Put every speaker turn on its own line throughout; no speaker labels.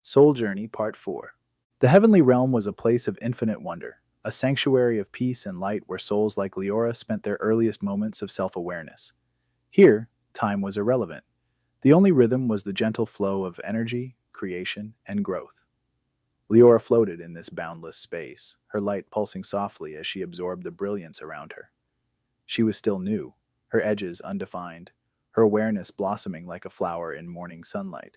Soul Journey Part 4. The heavenly realm was a place of infinite wonder, a sanctuary of peace and light where souls like Liora spent their earliest moments of self awareness. Here, time was irrelevant. The only rhythm was the gentle flow of energy, creation, and growth. Liora floated in this boundless space, her light pulsing softly as she absorbed the brilliance around her. She was still new, her edges undefined, her awareness blossoming like a flower in morning sunlight.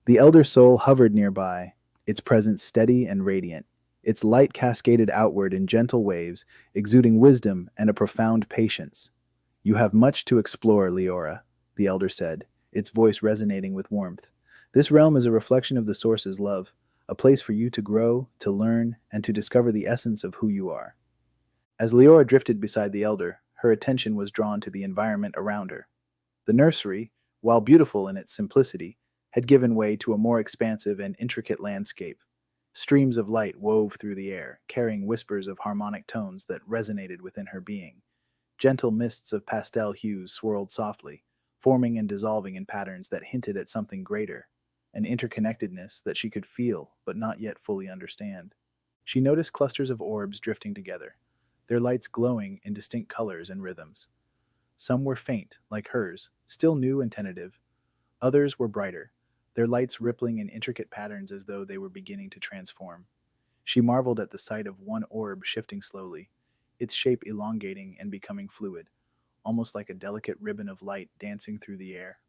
The elder soul hovered nearby, its presence steady and radiant, its light cascaded outward in gentle waves, exuding wisdom and a profound patience. You have much to explore, Liora, the elder said, its voice resonating with warmth. This realm is a reflection of the Source's love, a place for you to grow, to learn, and to discover the essence of who you are. As Liora drifted beside the elder, her attention was drawn to the environment around her. The nursery, while beautiful in its simplicity, had given way to a more expansive and intricate landscape. Streams of light wove through the air, carrying whispers of harmonic tones that resonated within her being. Gentle mists of pastel hues swirled softly, forming and dissolving in patterns that hinted at something greater, an interconnectedness that she could feel but not yet fully understand. She noticed clusters of orbs drifting together, their lights glowing in distinct colors and rhythms. Some were faint, like hers, still new and tentative. Others were brighter, their lights rippling in intricate patterns as though they were beginning to transform. She marveled at the sight of one orb shifting slowly, its shape elongating and becoming fluid, almost like a delicate ribbon of light dancing through the air.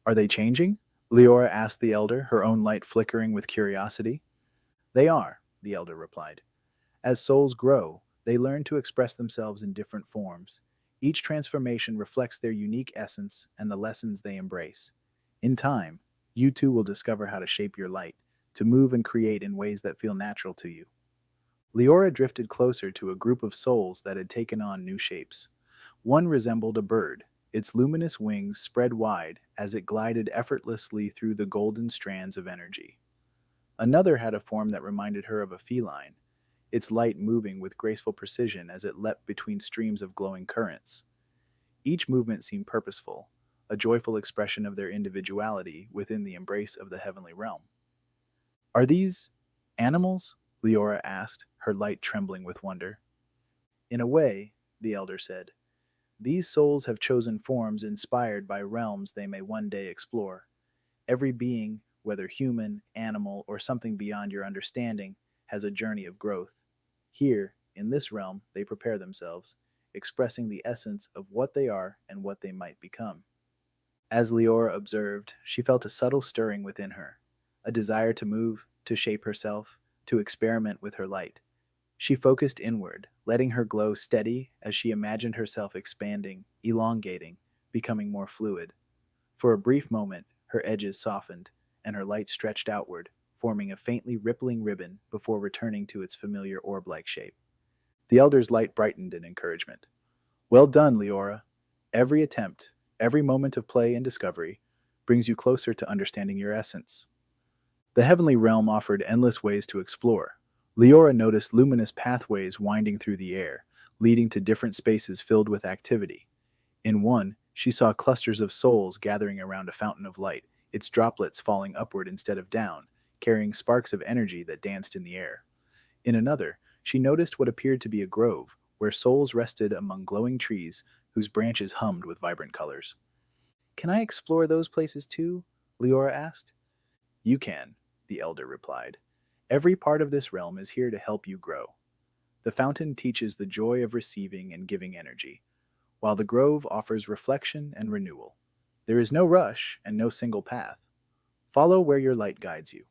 Are they changing? Liora asked the elder, her own light flickering with curiosity. They are, the elder replied. As souls grow, they learn to express themselves in different forms. Each transformation reflects their unique essence and the lessons they embrace. In time, you too will discover how to shape your light, to move and create in ways that feel natural to you. Liora drifted closer to a group of souls that had taken on new shapes. One resembled a bird, its luminous wings spread wide as it glided effortlessly through the golden strands of energy. Another had a form that reminded her of a feline, its light moving with graceful precision as it leapt between streams of glowing currents. Each movement seemed purposeful, a joyful expression of their individuality within the embrace of the heavenly realm. Are these animals? Liora asked, her light trembling with wonder. In a way, the elder said, these souls have chosen forms inspired by realms they may one day explore. Every being, whether human, animal, or something beyond your understanding, has a journey of growth. Here, in this realm, they prepare themselves, expressing the essence of what they are and what they might become. As Liora observed, she felt a subtle stirring within her, a desire to move, to shape herself, to experiment with her light. She focused inward, letting her glow steady as she imagined herself expanding, elongating, becoming more fluid. For a brief moment, her edges softened, and her light stretched outward, forming a faintly rippling ribbon before returning to its familiar orb-like shape. The elder's light brightened in encouragement. Well done, Liora. Every attempt, every moment of play and discovery, brings you closer to understanding your essence. The heavenly realm offered endless ways to explore. Liora noticed luminous pathways winding through the air, leading to different spaces filled with activity. In one, she saw clusters of souls gathering around a fountain of light, its droplets falling upward instead of down, carrying sparks of energy that danced in the air. In another, she noticed what appeared to be a grove, where souls rested among glowing trees whose branches hummed with vibrant colors. Can I explore those places too? Liora asked. You can, the elder replied. Every part of this realm is here to help you grow. The fountain teaches the joy of receiving and giving energy, while the grove offers reflection and renewal. There is no rush and no single path. Follow where your light guides you.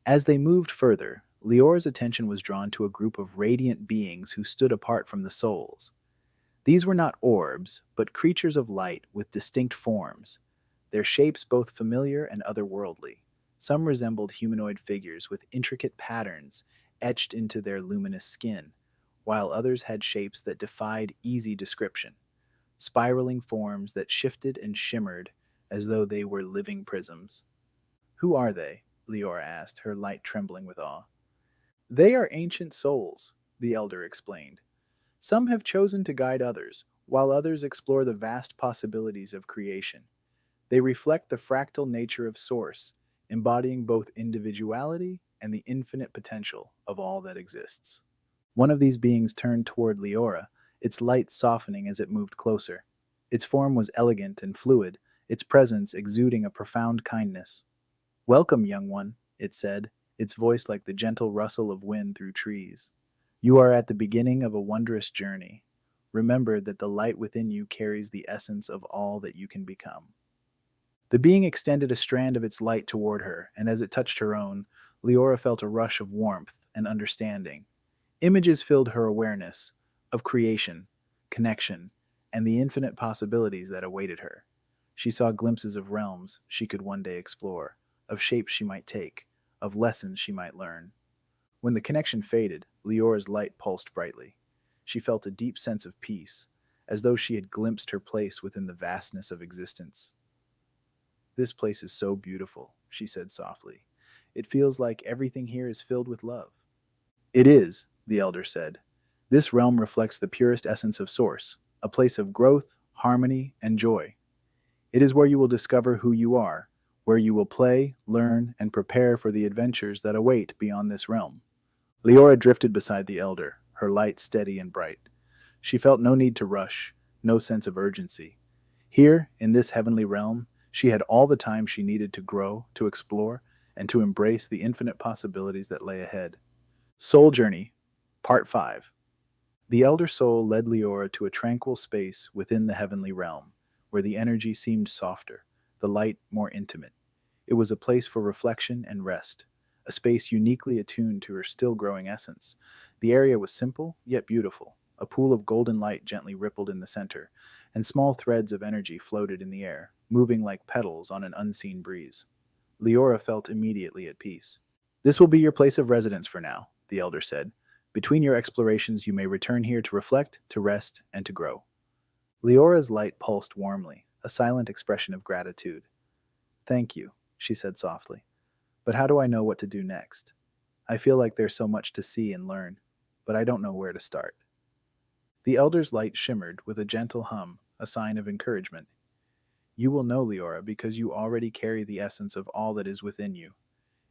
As they moved further, Liora's attention was drawn to a group of radiant beings who stood apart from the souls. These were not orbs, but creatures of light with distinct forms, their shapes both familiar and otherworldly. Some resembled humanoid figures with intricate patterns etched into their luminous skin, while others had shapes that defied easy description, spiraling forms that shifted and shimmered as though they were living prisms. Who are they? Liora asked, her light trembling with awe. They are ancient souls, the elder explained. Some have chosen to guide others, while others explore the vast possibilities of creation. They reflect the fractal nature of Source, embodying both individuality and the infinite potential of all that exists. One of these beings turned toward Liora, its light softening as it moved closer. Its form was elegant and fluid, its presence exuding a profound kindness. "Welcome, young one," it said, its voice like the gentle rustle of wind through trees. "You are at the beginning of a wondrous journey. Remember that the light within you carries the essence of all that you can become." The being extended a strand of its light toward her, and as it touched her own, Liora felt a rush of warmth and understanding. Images filled her awareness of creation, connection, and the infinite possibilities that awaited her. She saw glimpses of realms she could one day explore, of shapes she might take, of lessons she might learn. When the connection faded, Leora's light pulsed brightly. She felt a deep sense of peace, as though she had glimpsed her place within the vastness of existence. "This place is so beautiful," she said softly. "It feels like everything here is filled with love." "It is," the elder said. "This realm reflects the purest essence of Source, a place of growth, harmony, and joy. It is where you will discover who you are, where you will play, learn, and prepare for the adventures that await beyond this realm." Liora drifted beside the elder, her light steady and bright. She felt no need to rush, no sense of urgency. Here, in this heavenly realm, she had all the time she needed to grow, to explore, and to embrace the infinite possibilities that lay ahead. Soul Journey, Part 5. The Elder Soul led Liora to a tranquil space within the heavenly realm, where the energy seemed softer, the light more intimate. It was a place for reflection and rest, a space uniquely attuned to her still-growing essence. The area was simple, yet beautiful. A pool of golden light gently rippled in the center, and small threads of energy floated in the air, moving like petals on an unseen breeze. Liora felt immediately at peace. "This will be your place of residence for now," the elder said. "Between your explorations, you may return here to reflect, to rest, and to grow." Leora's light pulsed warmly, a silent expression of gratitude. "Thank you," she said softly. "But how do I know what to do next? I feel like there's so much to see and learn, but I don't know where to start." The elder's light shimmered with a gentle hum, a sign of encouragement. "You will know, Liora, because you already carry the essence of all that is within you.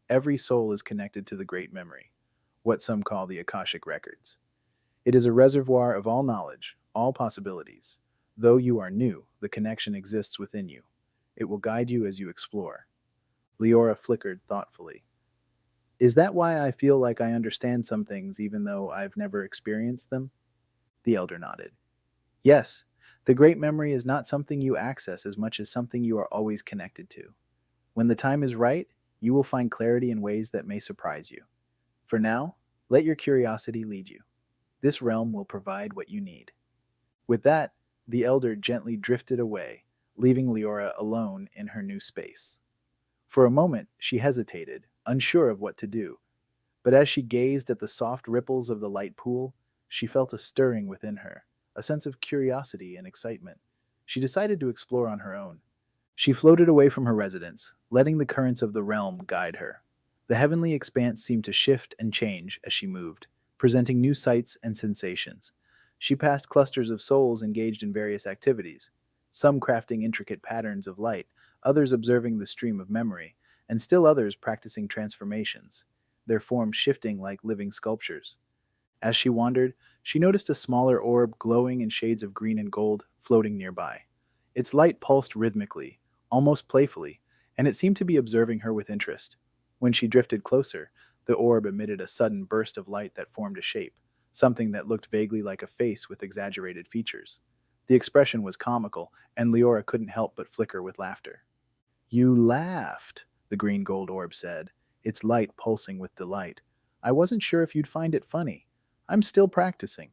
Every soul is connected to the great memory, what some call the Akashic Records. It is a reservoir of all knowledge, all possibilities. Though you are new, the connection exists within you. It will guide you as you explore." Liora flickered thoughtfully. "Is that why I feel like I understand some things even though I've never experienced them?" The elder nodded. "Yes, the great memory is not something you access as much as something you are always connected to. When the time is right, you will find clarity in ways that may surprise you. For now, let your curiosity lead you. This realm will provide what you need." With that, the elder gently drifted away, leaving Liora alone in her new space. For a moment, she hesitated, unsure of what to do. But as she gazed at the soft ripples of the light pool, she felt a stirring within her, a sense of curiosity and excitement. She decided to explore on her own. She floated away from her residence, letting the currents of the realm guide her. The heavenly expanse seemed to shift and change as she moved, presenting new sights and sensations. She passed clusters of souls engaged in various activities, some crafting intricate patterns of light, others observing the stream of memory, and still others practicing transformations, their forms shifting like living sculptures. As she wandered, she noticed a smaller orb glowing in shades of green and gold floating nearby. Its light pulsed rhythmically, almost playfully, and it seemed to be observing her with interest. When she drifted closer, the orb emitted a sudden burst of light that formed a shape, something that looked vaguely like a face with exaggerated features. The expression was comical, and Liora couldn't help but flicker with laughter. "You laughed," the green gold orb said, its light pulsing with delight. "I wasn't sure if you'd find it funny. I'm still practicing."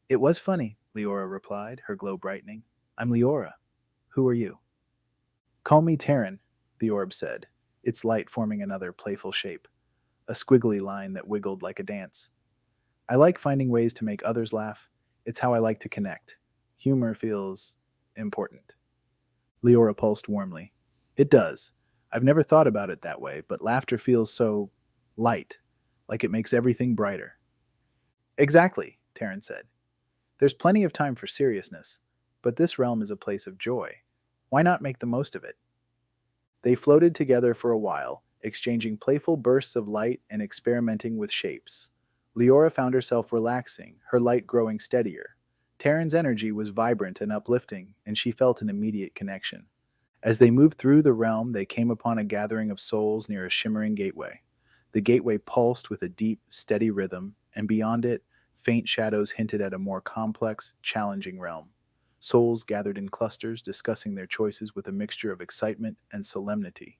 "It was funny," Liora replied, her glow brightening. "I'm Liora. Who are you?" "Call me Terran," the orb said, its light forming another playful shape, a squiggly line that wiggled like a dance. "I like finding ways to make others laugh. It's how I like to connect. Humor feels important." Liora pulsed warmly. "It does. I've never thought about it that way, but laughter feels so light, like it makes everything brighter." "Exactly," Terran said. "There's plenty of time for seriousness, but this realm is a place of joy. Why not make the most of it?" They floated together for a while, exchanging playful bursts of light and experimenting with shapes. Liora found herself relaxing, her light growing steadier. Taryn's energy was vibrant and uplifting, and she felt an immediate connection. As they moved through the realm, they came upon a gathering of souls near a shimmering gateway. The gateway pulsed with a deep, steady rhythm, and beyond it, faint shadows hinted at a more complex, challenging realm. Souls gathered in clusters, discussing their choices with a mixture of excitement and solemnity.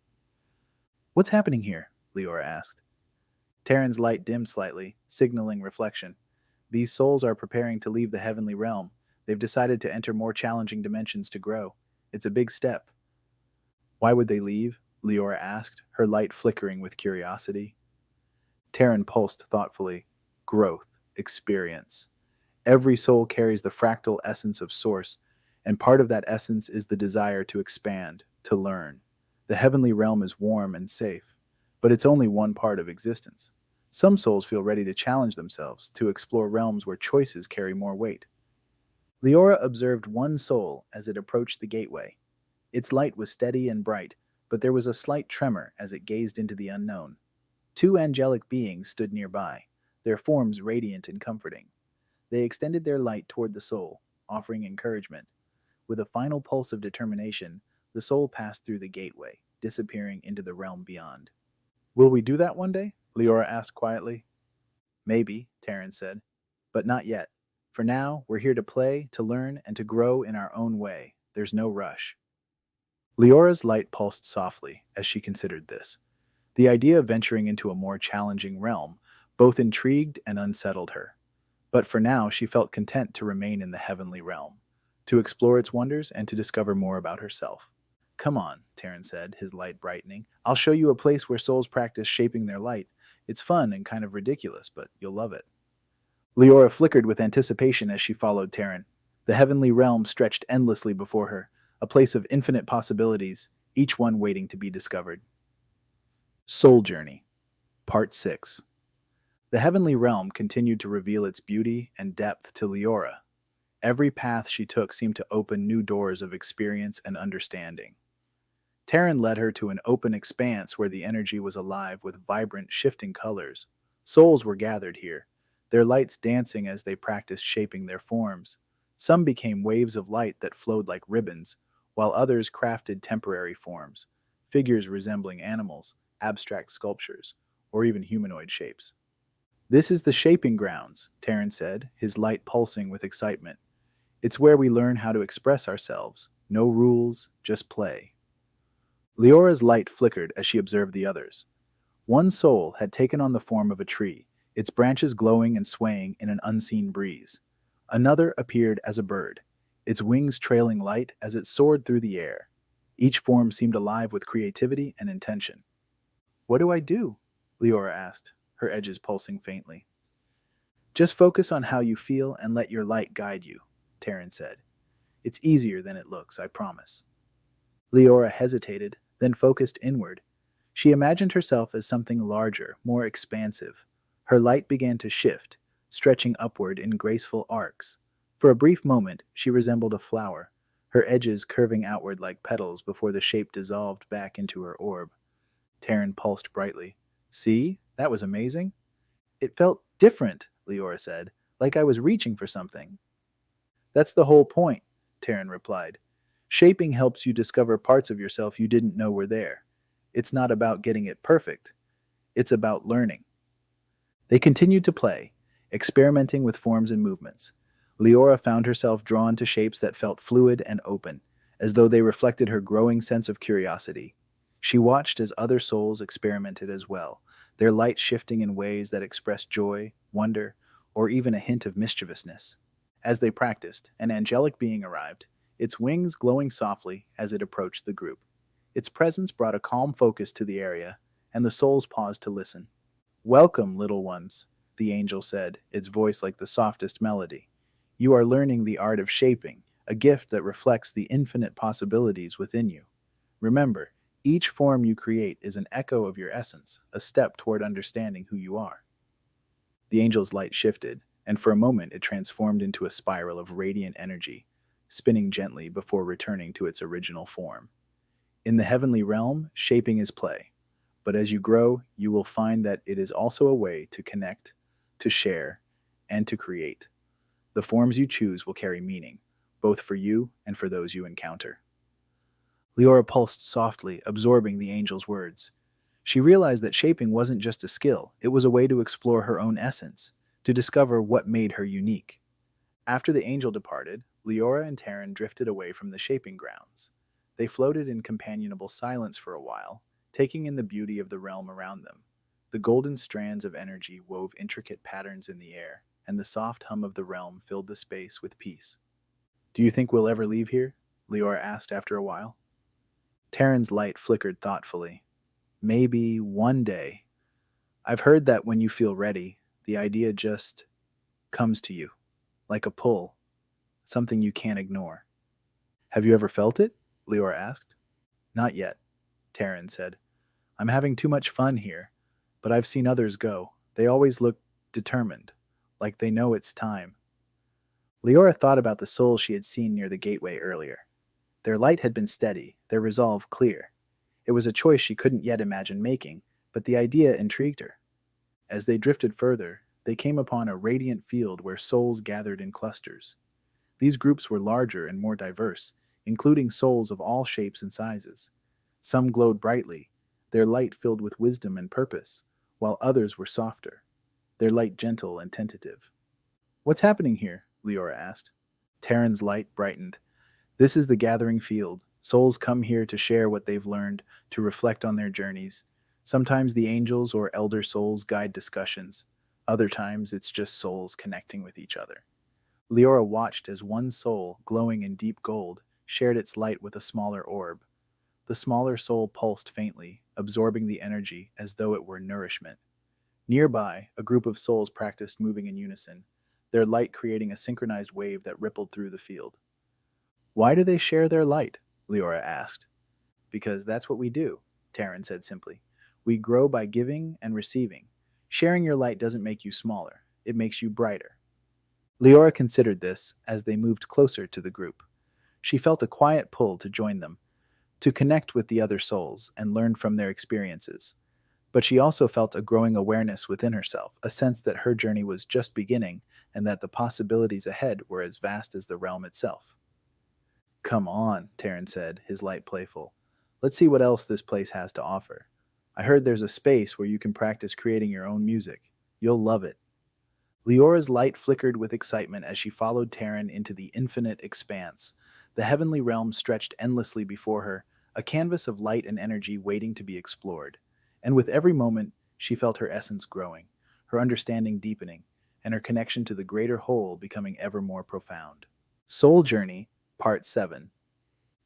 What's happening here? Liora asked. Taryn's light dimmed slightly, signaling reflection. These souls are preparing to leave the heavenly realm. They've decided to enter more challenging dimensions to grow. It's a big step. Why would they leave? Liora asked, her light flickering with curiosity. Taryn pulsed thoughtfully. Growth, experience. Every soul carries the fractal essence of Source, and part of that essence is the desire to expand, to learn. The heavenly realm is warm and safe, but it's only one part of existence. Some souls feel ready to challenge themselves, to explore realms where choices carry more weight. Liora observed one soul as it approached the gateway. Its light was steady and bright, but there was a slight tremor as it gazed into the unknown. Two angelic beings stood nearby, their forms radiant and comforting. They extended their light toward the soul, offering encouragement. With a final pulse of determination, the soul passed through the gateway, disappearing into the realm beyond. Will we do that one day? Liora asked quietly. Maybe, Taryn said, but not yet. For now, we're here to play, to learn, and to grow in our own way. There's no rush. Leora's light pulsed softly as she considered this. The idea of venturing into a more challenging realm both intrigued and unsettled her. But for now, she felt content to remain in the heavenly realm, to explore its wonders and to discover more about herself. Come on, Taryn said, his light brightening. I'll show you a place where souls practice shaping their light. It's fun and kind of ridiculous, but you'll love it. Liora flickered with anticipation as she followed Taryn. The heavenly realm stretched endlessly before her, a place of infinite possibilities, each one waiting to be discovered. Soul Journey, Part 6. The heavenly realm continued to reveal its beauty and depth to Liora. Every path she took seemed to open new doors of experience and understanding. Taryn led her to an open expanse where the energy was alive with vibrant, shifting colors. Souls were gathered here, their lights dancing as they practiced shaping their forms. Some became waves of light that flowed like ribbons, while others crafted temporary forms, figures resembling animals, abstract sculptures, or even humanoid shapes. This is the shaping grounds, Taryn said, his light pulsing with excitement. It's where we learn how to express ourselves. No rules, just play. Leora's light flickered as she observed the others. One soul had taken on the form of a tree, its branches glowing and swaying in an unseen breeze. Another appeared as a bird, its wings trailing light as it soared through the air. Each form seemed alive with creativity and intention. What do I do? Liora asked, her edges pulsing faintly. Just focus on how you feel and let your light guide you, Taryn said. It's easier than it looks, I promise. Liora hesitated, then focused inward. She imagined herself as something larger, more expansive. Her light began to shift, stretching upward in graceful arcs. For a brief moment, she resembled a flower, her edges curving outward like petals before the shape dissolved back into her orb. Taryn pulsed brightly. See? That was amazing. It felt different, Liora said, like I was reaching for something. That's the whole point, Taryn replied. Shaping helps you discover parts of yourself you didn't know were there. It's not about getting it perfect. It's about learning. They continued to play, experimenting with forms and movements. Liora found herself drawn to shapes that felt fluid and open, as though they reflected her growing sense of curiosity. She watched as other souls experimented as well, their light shifting in ways that expressed joy, wonder, or even a hint of mischievousness. As they practiced, an angelic being arrived, its wings glowing softly as it approached the group. Its presence brought a calm focus to the area, and the souls paused to listen. Welcome, little ones, the angel said, its voice like the softest melody. You are learning the art of shaping, a gift that reflects the infinite possibilities within you. Remember, each form you create is an echo of your essence, a step toward understanding who you are. The angel's light shifted, and for a moment it transformed into a spiral of radiant energy, spinning gently before returning to its original form. In the heavenly realm, shaping is play. But as you grow, you will find that it is also a way to connect, to share, and to create. The forms you choose will carry meaning, both for you and for those you encounter. Liora pulsed softly, absorbing the angel's words. She realized that shaping wasn't just a skill, it was a way to explore her own essence, to discover what made her unique. After the angel departed, Liora and Taryn drifted away from the shaping grounds. They floated in companionable silence for a while, taking in the beauty of the realm around them. The golden strands of energy wove intricate patterns in the air, and the soft hum of the realm filled the space with peace. Do you think we'll ever leave here? Liora asked after a while. Taryn's light flickered thoughtfully. Maybe one day. I've heard that when you feel ready, the idea just comes to you, like a pull, something you can't ignore. Have you ever felt it? Lior asked. Not yet, Taryn said. I'm having too much fun here, but I've seen others go. They always look determined, like they know it's time. Liora thought about the souls she had seen near the gateway earlier. Their light had been steady, their resolve clear. It was a choice she couldn't yet imagine making, but the idea intrigued her. As they drifted further, they came upon a radiant field where souls gathered in clusters. These groups were larger and more diverse, including souls of all shapes and sizes. Some glowed brightly, their light filled with wisdom and purpose, while others were softer, their light gentle and tentative. What's happening here? Liora asked. Taryn's light brightened. This is the gathering field. Souls come here to share what they've learned, to reflect on their journeys. Sometimes the angels or elder souls guide discussions. Other times it's just souls connecting with each other. Liora watched as one soul, glowing in deep gold, shared its light with a smaller orb. The smaller soul pulsed faintly, absorbing the energy as though it were nourishment. Nearby, a group of souls practiced moving in unison, their light creating a synchronized wave that rippled through the field. Why do they share their light? Liora asked. Because that's what we do, Taryn said simply. We grow by giving and receiving. Sharing your light doesn't make you smaller, it makes you brighter. Liora considered this as they moved closer to the group. She felt a quiet pull to join them, to connect with the other souls and learn from their experiences. But she also felt a growing awareness within herself, a sense that her journey was just beginning and that the possibilities ahead were as vast as the realm itself. Come on, Taryn said, his light playful. Let's see what else this place has to offer. I heard there's a space where you can practice creating your own music. You'll love it. Liora's light flickered with excitement as she followed Taryn into the infinite expanse. The heavenly realm stretched endlessly before her, a canvas of light and energy waiting to be explored. And with every moment, she felt her essence growing, her understanding deepening, and her connection to the greater whole becoming ever more profound. Soul Journey, Part 7.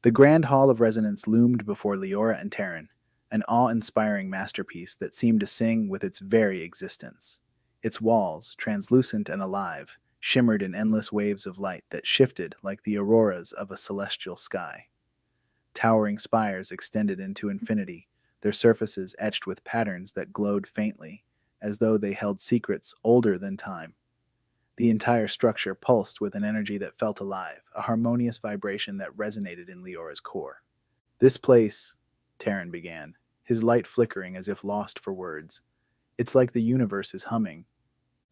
The Grand Hall of Resonance loomed before Liora and Taryn, an awe-inspiring masterpiece that seemed to sing with its very existence. Its walls, translucent and alive, shimmered in endless waves of light that shifted like the auroras of a celestial sky. Towering spires extended into infinity, their surfaces etched with patterns that glowed faintly, as though they held secrets older than time. The entire structure pulsed with an energy that felt alive, a harmonious vibration that resonated in Liora's core. This place, Taryn began, his light flickering as if lost for words. It's like the universe is humming.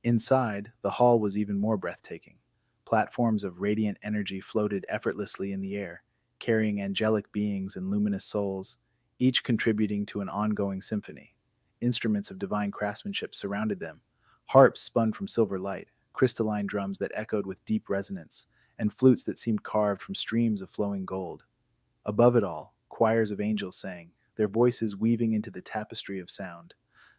Inside, the hall was even more breathtaking. Platforms of radiant energy floated effortlessly in the air, carrying angelic beings and luminous souls, each contributing to an ongoing symphony. Instruments of divine craftsmanship surrounded them, harps spun from silver light, crystalline drums that echoed with deep resonance, and flutes that seemed carved from streams of flowing gold. Above it all, choirs of angels sang, their voices weaving into the tapestry of sound.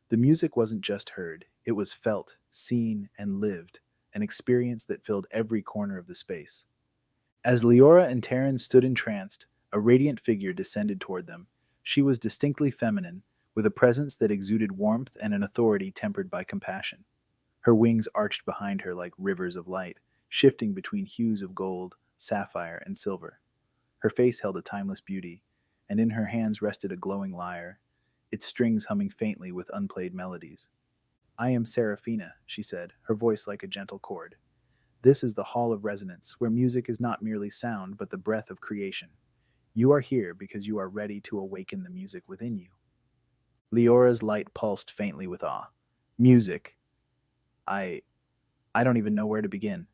The music wasn't just heard, it was felt, seen, and lived, an experience that filled every corner of the space. As Liora and Taryn stood entranced, a radiant figure descended toward them. She was distinctly feminine, with a presence that exuded warmth and an authority tempered by compassion. Her wings arched behind her like rivers of light, shifting between hues of gold, sapphire, and silver. Her face held a timeless beauty, and in her hands rested a glowing lyre, its strings humming faintly with unplayed melodies. I am Seraphina, she said, her voice like a gentle chord. This is the Hall of Resonance, where music is not merely sound, but the breath of creation. You are here because you are ready to awaken the music within you. Leora's light pulsed faintly with awe. Music. I I don't even know where to begin.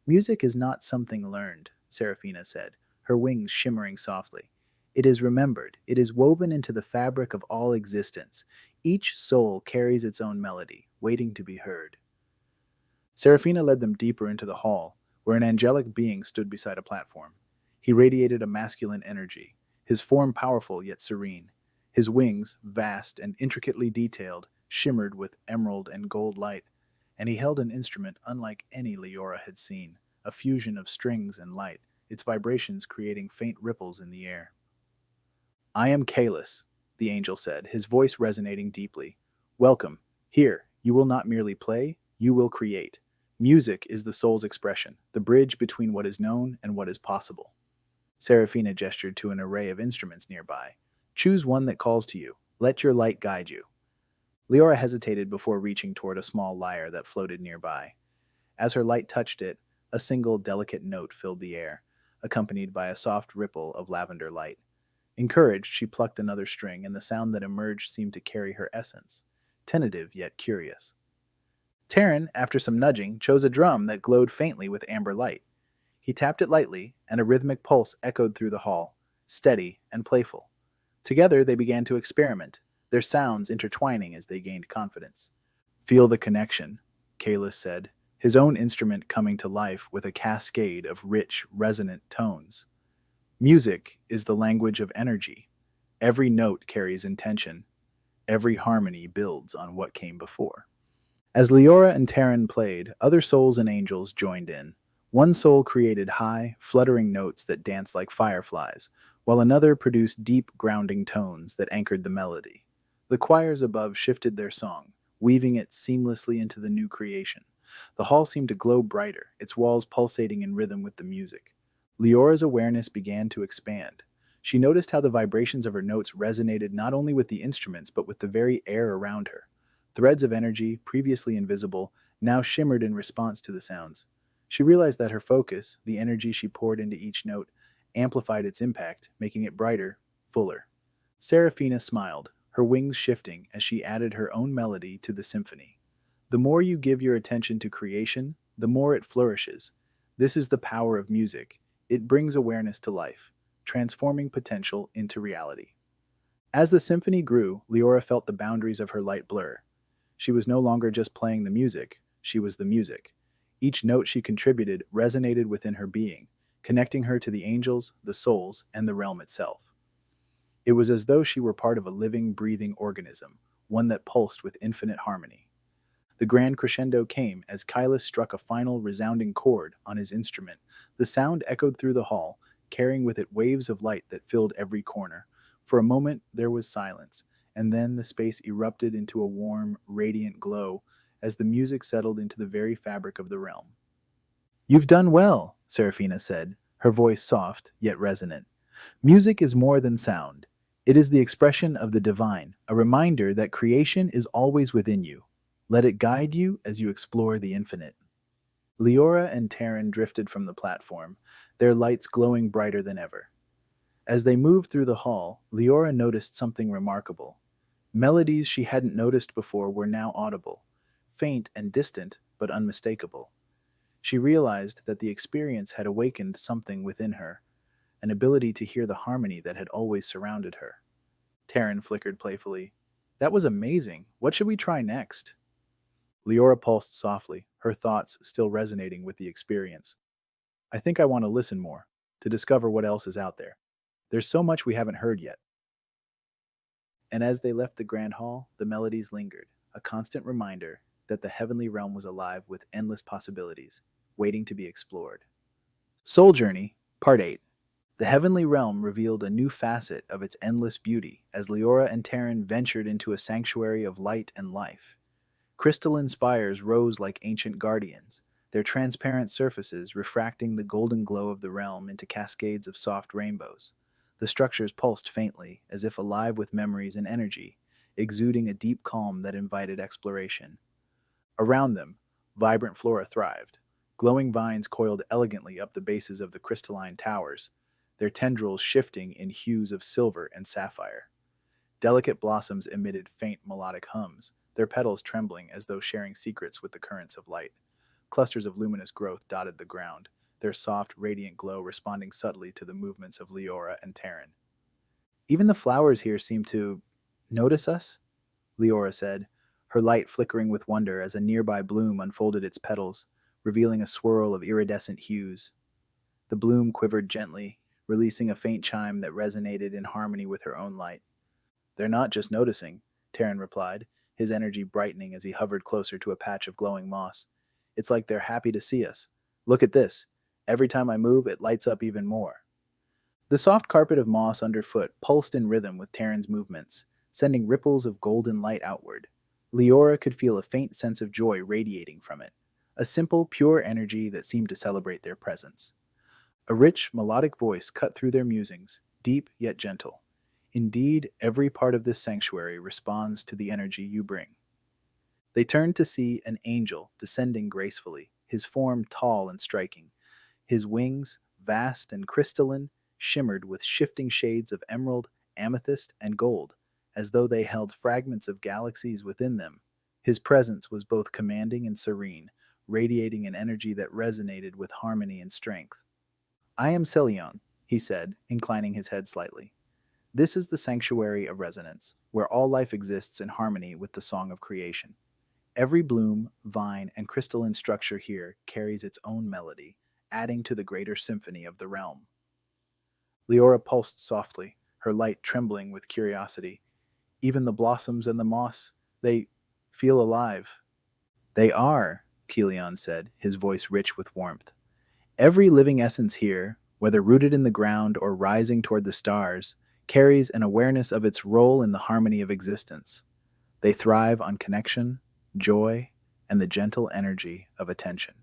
Music is not something learned, Seraphina said, her wings shimmering softly. It is remembered. It is woven into the fabric of all existence. Each soul carries its own melody, waiting to be heard. Seraphina led them deeper into the hall, where an angelic being stood beside a platform. He radiated a masculine energy, his form powerful yet serene. His wings, vast and intricately detailed, shimmered with emerald and gold light, and he held an instrument unlike any Liora had seen, a fusion of strings and light, its vibrations creating faint ripples in the air. I am Kalis, the angel said, his voice resonating deeply. Welcome. Here, you will not merely play, you will create. Music is the soul's expression, the bridge between what is known and what is possible. Seraphina gestured to an array of instruments nearby. Choose one that calls to you. Let your light guide you. Liora hesitated before reaching toward a small lyre that floated nearby. As her light touched it, a single delicate note filled the air, accompanied by a soft ripple of lavender light. Encouraged, she plucked another string, and the sound that emerged seemed to carry her essence, tentative yet curious. Taryn, after some nudging, chose a drum that glowed faintly with amber light. He tapped it lightly, and a rhythmic pulse echoed through the hall, steady and playful. Together they began to experiment, their sounds intertwining as they gained confidence. Feel the connection, Kalis said, his own instrument coming to life with a cascade of rich, resonant tones. Music is the language of energy. Every note carries intention. Every harmony builds on what came before. As Liora and Taryn played, other souls and angels joined in. One soul created high, fluttering notes that danced like fireflies, while another produced deep, grounding tones that anchored the melody. The choirs above shifted their song, weaving it seamlessly into the new creation. The hall seemed to glow brighter, its walls pulsating in rhythm with the music. Leora's awareness began to expand. She noticed how the vibrations of her notes resonated not only with the instruments but with the very air around her. Threads of energy, previously invisible, now shimmered in response to the sounds. She realized that her focus, the energy she poured into each note, amplified its impact, making it brighter, fuller. Seraphina smiled, her wings shifting as she added her own melody to the symphony. The more you give your attention to creation, the more it flourishes. This is the power of music. It brings awareness to life, transforming potential into reality. As the symphony grew, Liora felt the boundaries of her light blur. She was no longer just playing the music, she was the music. Each note she contributed resonated within her being, connecting her to the angels, the souls, and the realm itself. It was as though she were part of a living, breathing organism, one that pulsed with infinite harmony. The grand crescendo came as Kylas struck a final resounding chord on his instrument. The sound echoed through the hall, carrying with it waves of light that filled every corner. For a moment there was silence, and then the space erupted into a warm, radiant glow as the music settled into the very fabric of the realm. You've done well, Seraphina said, her voice soft yet resonant. Music is more than sound. It is the expression of the divine, a reminder that creation is always within you. Let it guide you as you explore the infinite. Liora and Taryn drifted from the platform, their lights glowing brighter than ever. As they moved through the hall, Liora noticed something remarkable. Melodies she hadn't noticed before were now audible, faint and distant, but unmistakable. She realized that the experience had awakened something within her, an ability to hear the harmony that had always surrounded her. Taryn flickered playfully. That was amazing. What should we try next? Liora pulsed softly, her thoughts still resonating with the experience. I think I want to listen more, to discover what else is out there. There's so much we haven't heard yet. And as they left the grand hall, the melodies lingered, a constant reminder that the heavenly realm was alive with endless possibilities, waiting to be explored. Soul Journey, Part 8. The heavenly realm revealed a new facet of its endless beauty as Liora and Taryn ventured into a sanctuary of light and life. Crystalline spires rose like ancient guardians, their transparent surfaces refracting the golden glow of the realm into cascades of soft rainbows. The structures pulsed faintly, as if alive with memories and energy, exuding a deep calm that invited exploration. Around them, vibrant flora thrived. Glowing vines coiled elegantly up the bases of the crystalline towers. their tendrils shifting in hues of silver and sapphire. Delicate blossoms emitted faint melodic hums, their petals trembling as though sharing secrets with the currents of light. Clusters of luminous growth dotted the ground, their soft, radiant glow responding subtly to the movements of Liora and Terran. Even the flowers here seem to notice us, Liora said, her light flickering with wonder as a nearby bloom unfolded its petals, revealing a swirl of iridescent hues. The bloom quivered gently, releasing a faint chime that resonated in harmony with her own light. They're not just noticing, Terran replied, his energy brightening as he hovered closer to a patch of glowing moss. It's like they're happy to see us. Look at this. Every time I move, it lights up even more. The soft carpet of moss underfoot pulsed in rhythm with Terran's movements, sending ripples of golden light outward. Liora could feel a faint sense of joy radiating from it, a simple, pure energy that seemed to celebrate their presence. A rich, melodic voice cut through their musings, deep yet gentle. Indeed, every part of this sanctuary responds to the energy you bring. They turned to see an angel descending gracefully, his form tall and striking. His wings, vast and crystalline, shimmered with shifting shades of emerald, amethyst, and gold, as though they held fragments of galaxies within them. His presence was both commanding and serene, radiating an energy that resonated with harmony and strength. I am Celion, he said, inclining his head slightly. This is the sanctuary of resonance, where all life exists in harmony with the song of creation. Every bloom, vine, and crystalline structure here carries its own melody, adding to the greater symphony of the realm. Liora pulsed softly, her light trembling with curiosity. Even the blossoms and the moss, they feel alive. They are, Celion said, his voice rich with warmth. Every living essence here, whether rooted in the ground or rising toward the stars, carries an awareness of its role in the harmony of existence. They thrive on connection, joy, and the gentle energy of attention.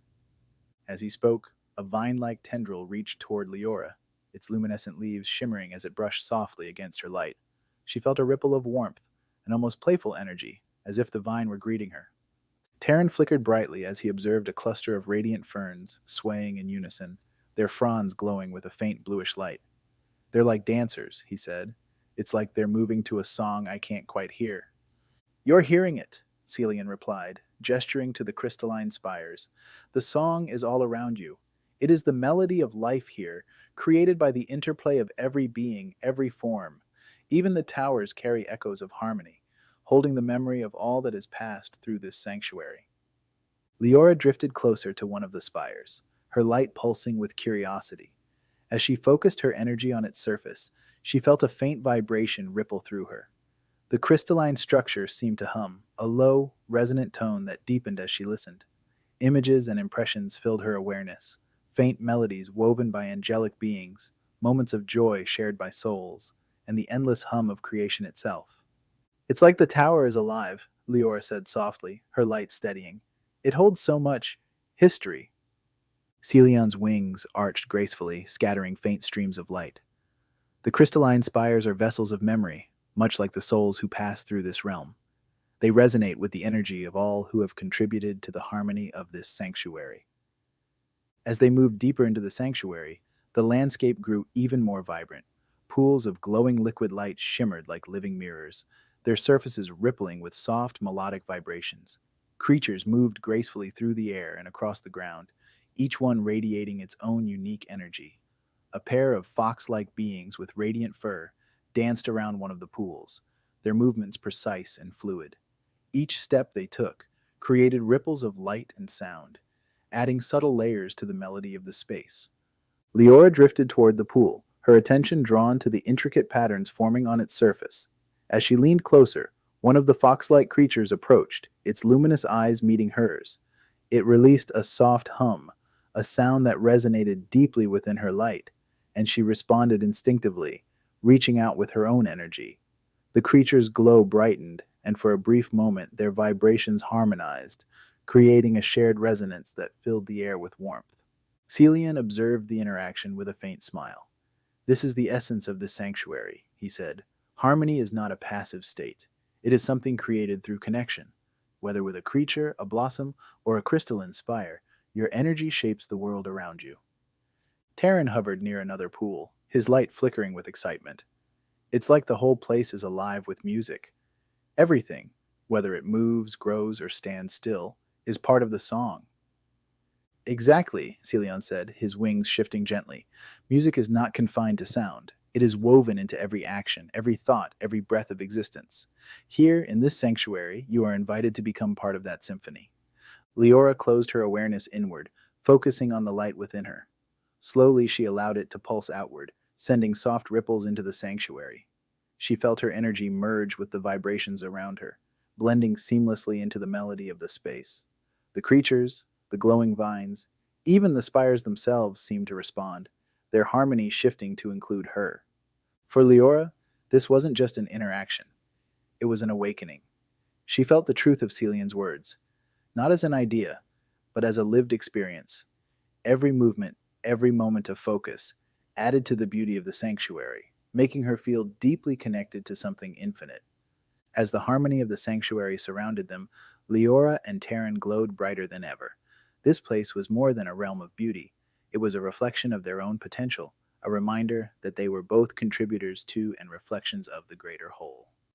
As he spoke, a vine-like tendril reached toward Liora, its luminescent leaves shimmering as it brushed softly against her light. She felt a ripple of warmth, an almost playful energy, as if the vine were greeting her. Terran flickered brightly as he observed a cluster of radiant ferns swaying in unison, their fronds glowing with a faint bluish light. They're like dancers, he said. It's like they're moving to a song I can't quite hear. You're hearing it, Celion replied, gesturing to the crystalline spires. The song is all around you. It is the melody of life here, created by the interplay of every being, every form. Even the towers carry echoes of harmony, holding the memory of all that has passed through this sanctuary. Liora drifted closer to one of the spires, her light pulsing with curiosity. As she focused her energy on its surface, she felt a faint vibration ripple through her. The crystalline structure seemed to hum, a low, resonant tone that deepened as she listened. Images and impressions filled her awareness, faint melodies woven by angelic beings, moments of joy shared by souls, and the endless hum of creation itself. It's like the tower is alive, Liora said softly, her light steadying. It holds so much history. Celion's wings arched gracefully, scattering faint streams of light. The crystalline spires are vessels of memory, much like the souls who pass through this realm. They resonate with the energy of all who have contributed to the harmony of this sanctuary. As they moved deeper into the sanctuary, the landscape grew even more vibrant. Pools of glowing liquid light shimmered like living mirrors, their surfaces rippling with soft, melodic vibrations. Creatures moved gracefully through the air and across the ground, each one radiating its own unique energy. A pair of fox-like beings with radiant fur danced around one of the pools, their movements precise and fluid. Each step they took created ripples of light and sound, adding subtle layers to the melody of the space. Liora drifted toward the pool, her attention drawn to the intricate patterns forming on its surface. As she leaned closer, one of the fox-like creatures approached, its luminous eyes meeting hers. It released a soft hum, a sound that resonated deeply within her light, and she responded instinctively, reaching out with her own energy. The creature's glow brightened, and for a brief moment their vibrations harmonized, creating a shared resonance that filled the air with warmth. Celion observed the interaction with a faint smile. This is the essence of this sanctuary, he said. Harmony is not a passive state. It is something created through connection. Whether with a creature, a blossom, or a crystalline spire, your energy shapes the world around you. Terran hovered near another pool, his light flickering with excitement. It's like the whole place is alive with music. Everything, whether it moves, grows, or stands still, is part of the song. Exactly, Celion said, his wings shifting gently. Music is not confined to sound. It is woven into every action, every thought, every breath of existence. Here, in this sanctuary, you are invited to become part of that symphony. Liora closed her awareness inward, focusing on the light within her. Slowly, she allowed it to pulse outward, sending soft ripples into the sanctuary. She felt her energy merge with the vibrations around her, blending seamlessly into the melody of the space. The creatures, the glowing vines, even the spires themselves seemed to respond, their harmony shifting to include her. For Liora, this wasn't just an interaction, it was an awakening. She felt the truth of Celion's words, not as an idea, but as a lived experience. Every movement, every moment of focus, added to the beauty of the sanctuary, making her feel deeply connected to something infinite. As the harmony of the sanctuary surrounded them, Liora and Terran glowed brighter than ever. This place was more than a realm of beauty. It was a reflection of their own potential, a reminder that they were both contributors to and reflections of the greater whole.